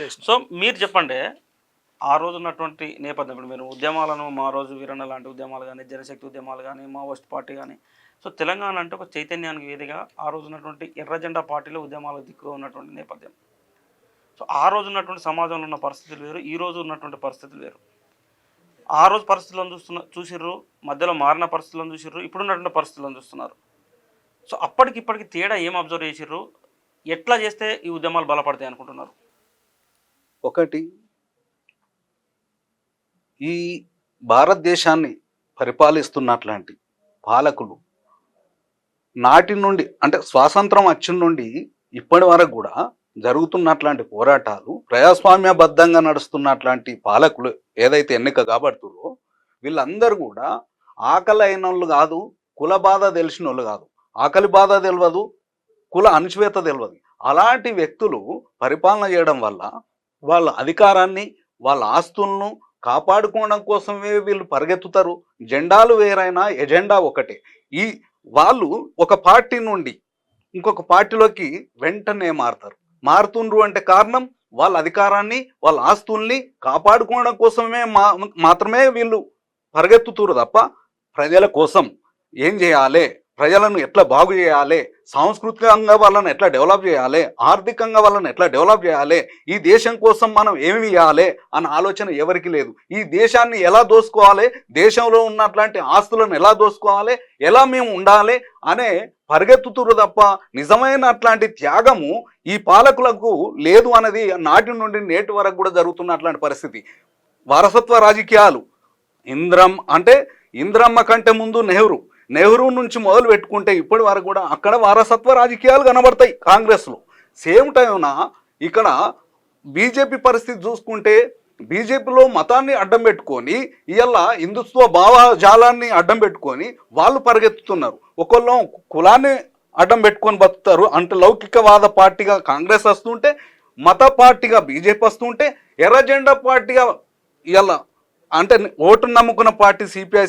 చేసిన. సో మీరు చెప్పండి, ఆ రోజు ఉన్నటువంటి నేపథ్యం, ఇప్పుడు మీరు ఉద్యమాలను మా రోజు వీరన్న లాంటి ఉద్యమాలు కానీ, జనశక్తి ఉద్యమాలు కానీ, మావోయిస్ట్ పార్టీ కానీ, సో తెలంగాణ అంటే ఒక చైతన్యానికి వేదిగా ఆ రోజు ఉన్నటువంటి ఎర్ర జెండా పార్టీలో ఉద్యమాలకు దిక్కుగా ఉన్నటువంటి నేపథ్యం. సో ఆ రోజు ఉన్నటువంటి సమాజంలో ఉన్న పరిస్థితులు వేరు, ఈ రోజు ఉన్నటువంటి పరిస్థితులు వేరు. ఆ రోజు పరిస్థితులను చూసిర్రు, మధ్యలో మారిన పరిస్థితులను చూసిర్రు, ఇప్పుడున్నటువంటి పరిస్థితులను చూస్తున్నారు. సో అప్పటికి ఇప్పటికి తేడా ఏం అబ్జర్వ్ చేసిర్రు, ఎట్లా చేస్తే ఈ ఉద్యమాలు బలపడతాయి అనుకుంటున్నారు? ఒకటి, ఈ భారతదేశాన్ని పరిపాలిస్తున్నట్లాంటి పాలకులు నాటి నుండి అంటే స్వాతంత్రం వచ్చిన నుండి ఇప్పటి వరకు కూడా జరుగుతున్నట్లాంటి పోరాటాలు, ప్రజాస్వామ్యబద్ధంగా నడుస్తున్నట్లాంటి పాలకులు ఏదైతే ఎన్నిక కాబడుతుందో వీళ్ళందరూ కూడా ఆకలి అయిన వాళ్ళు కాదు, కుల బాధ తెలిసిన వాళ్ళు కాదు. ఆకలి బాధ తెలియదు, కుల అణచివేత తెలియదు. అలాంటి వ్యక్తులు పరిపాలన చేయడం వల్ల వాళ్ళ అధికారాన్ని, వాళ్ళ ఆస్తులను కాపాడుకోవడం కోసమే వీళ్ళు పరిగెత్తుతారు. జెండాలు వేరైనా ఎజెండా ఒకటే. ఈ వాళ్ళు ఒక పార్టీ నుండి ఇంకొక పార్టీలోకి వెంటనే మారుతుండ్రు అంటే కారణం వాళ్ళ అధికారాన్ని, వాళ్ళ ఆస్తుల్ని కాపాడుకోవడం కోసమే మాత్రమే వీళ్ళు పరిగెత్తుతురు తప్ప ప్రజల కోసం ఏం చేయాలి, ప్రజలను ఎట్లా బాగు చేయాలి, సాంస్కృతికంగా వాళ్ళని ఎట్లా డెవలప్ చేయాలి, ఆర్థికంగా వాళ్ళని ఎట్లా డెవలప్ చేయాలి, ఈ దేశం కోసం మనం ఏమి ఇవ్వాలి అన్న ఆలోచన ఎవరికి లేదు. ఈ దేశాన్ని ఎలా దోసుకోవాలి, దేశంలో ఉన్నట్లాంటి ఆస్తులను ఎలా దోసుకోవాలి, ఎలా మేము ఉండాలి అనే పరిగెత్తుతురు తప్ప నిజమైన అట్లాంటి త్యాగము ఈ పాలకులకు లేదు అనేది నాటి నుండి నేటి వరకు కూడా జరుగుతున్న అట్లాంటి పరిస్థితి. వారసత్వ రాజకీయాలు, ఇంద్రమ్మ కంటే ముందు నెహ్రూ నుంచి మొదలు పెట్టుకుంటే ఇప్పటి వరకు కూడా అక్కడ వారసత్వ రాజకీయాలు కనబడతాయి కాంగ్రెస్లో. సేమ్ టైంన ఇక్కడ బీజేపీ పరిస్థితి చూసుకుంటే బీజేపీలో మతాన్ని అడ్డం పెట్టుకొని ఇవాళ హిందుత్వ భావజాలాన్ని అడ్డం పెట్టుకొని వాళ్ళు పరిగెత్తుతున్నారు. ఒకళ్ళు కులాన్ని అడ్డం పెట్టుకొని బతుకుతారు. అంటే లౌకికవాద పార్టీగా కాంగ్రెస్ వస్తుంటే, మత పార్టీగా బీజేపీ వస్తుంటే, ఎర్ర జెండా పార్టీగా ఇవాళ అంటే ఓటును నమ్ముకున్న పార్టీ సిపిఐ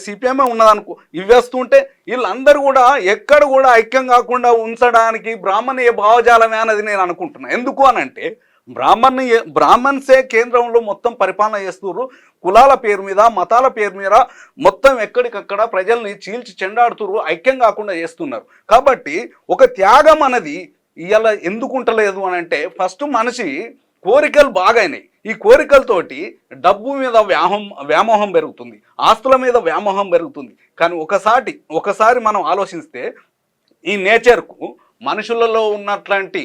ఉన్నదనుకో ఇవి వస్తుంటే వీళ్ళందరూ కూడా ఎక్కడ కూడా ఐక్యం కాకుండా ఉంచడానికి బ్రాహ్మణీయ భావజాలమే అనేది నేను అనుకుంటున్నాను. ఎందుకు అనంటే బ్రాహ్మణ్సే కేంద్రంలో మొత్తం పరిపాలన చేస్తున్నారు. కులాల పేరు మీద, మతాల పేరు మీద మొత్తం ఎక్కడికక్కడ ప్రజల్ని చీల్చి చెండాడుతున్నారు, ఐక్యం కాకుండా చేస్తున్నారు. కాబట్టి ఒక త్యాగం అనేది ఇవాళ ఎందుకు ఉంటలేదు అనంటే ఫస్ట్ మనిషి కోరికలు బాగాయినాయి. ఈ కోరికలతోటి డబ్బు మీద వ్యామోహం పెరుగుతుంది, ఆస్తుల మీద వ్యామోహం పెరుగుతుంది. కానీ ఒకసారి మనం ఆలోచిస్తే ఈ నేచర్కు మనుషులలో ఉన్నట్లాంటి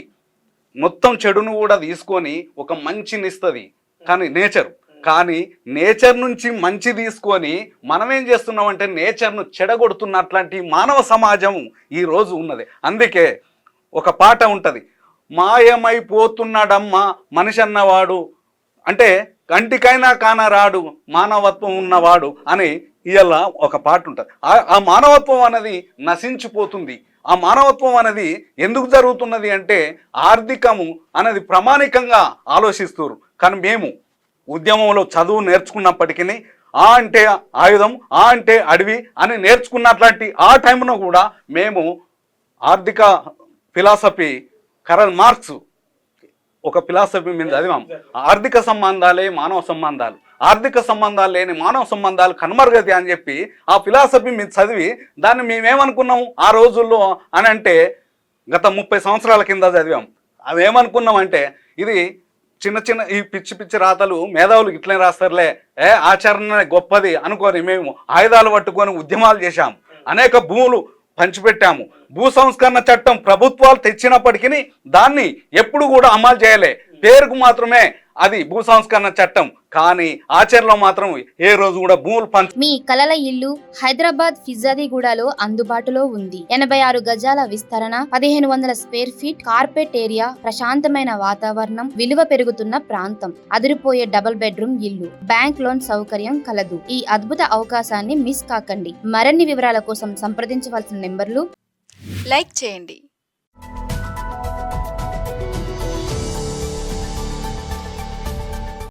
మొత్తం చెడును కూడా తీసుకొని ఒక మంచిని ఇస్తుంది కానీ నేచర్ నుంచి మంచి తీసుకొని మనం ఏం చేస్తున్నామంటే నేచర్ను చెడగొడుతున్నట్లాంటి మానవ సమాజం ఈరోజు ఉన్నది. అందుకే ఒక పాట ఉంటుంది, మాయమైపోతున్నాడమ్మా మనిషి అన్నవాడు, అంటే కంటికైనా కానరాడు మానవత్వం ఉన్నవాడు అని ఇవాళ ఒక పాట ఉంటుంది. ఆ మానవత్వం అనేది నశించిపోతుంది. ఆ మానవత్వం అనేది ఎందుకు జరుగుతున్నది అంటే ఆర్థికము అనేది ప్రామాణికంగా ఆలోచిస్తున్నారు. కానీ మేము ఉద్యమంలో చదువు నేర్చుకున్నప్పటికీ ఆ అంటే ఆయుధం, ఆ అంటే అడవి అని నేర్చుకున్నట్లాంటి ఆ టైంలో కూడా మేము ఆర్థిక ఫిలాసఫీ కరల్ మార్క్స్ ఒక ఫిలాసఫీ మీద చదివాం. ఆర్థిక సంబంధాలే మానవ సంబంధాలు, ఆర్థిక సంబంధాలు లేని మానవ సంబంధాలు కనుమరుగతి అని చెప్పి ఆ ఫిలాసఫీ మీద చదివి దాన్ని మేమేమనుకున్నాము ఆ రోజుల్లో అని అంటే గత 30 సంవత్సరాల కింద చదివాం. అవి ఏమనుకున్నామంటే ఇది చిన్న ఈ పిచ్చి రాతలు మేధావులు ఇట్లనే రాస్తారులే, ఆచరణ గొప్పది అనుకొని మేము ఆయుధాలు పట్టుకొని ఉద్యమాలు చేశాము, అనేక భూములు పంచిపెట్టాము. భూ సంస్కరణ చట్టం ప్రభుత్వాలు తెచ్చినప్పటికీ దాన్ని ఎప్పుడు కూడా అమలు చేయలే. పేరుకు మాత్రమే అది భూ సంస్కరణ చట్టం, కానీ ఆచరణలో మాత్రం ఏ రోజు కూడా భూములు మీ కలల ఇల్లు హైదరాబాద్ ఫిజాదిగూడలో అందుబాటులో ఉంది. 86 గజాల విస్తరణ, 1500 స్క్వేర్ ఫీట్ కార్పెట్ ఏరియా, ప్రశాంతమైన వాతావరణం, విలువ పెరుగుతున్న ప్రాంతం, అదిరిపోయే డబుల్ బెడ్రూమ్ ఇల్లు, బ్యాంక్ లోన్ సౌకర్యం కలదు. ఈ అద్భుత అవకాశాన్ని మిస్ కాకండి. మరిన్ని వివరాల కోసం సంప్రదించవలసిన నెంబర్లు. లైక్ చేయండి,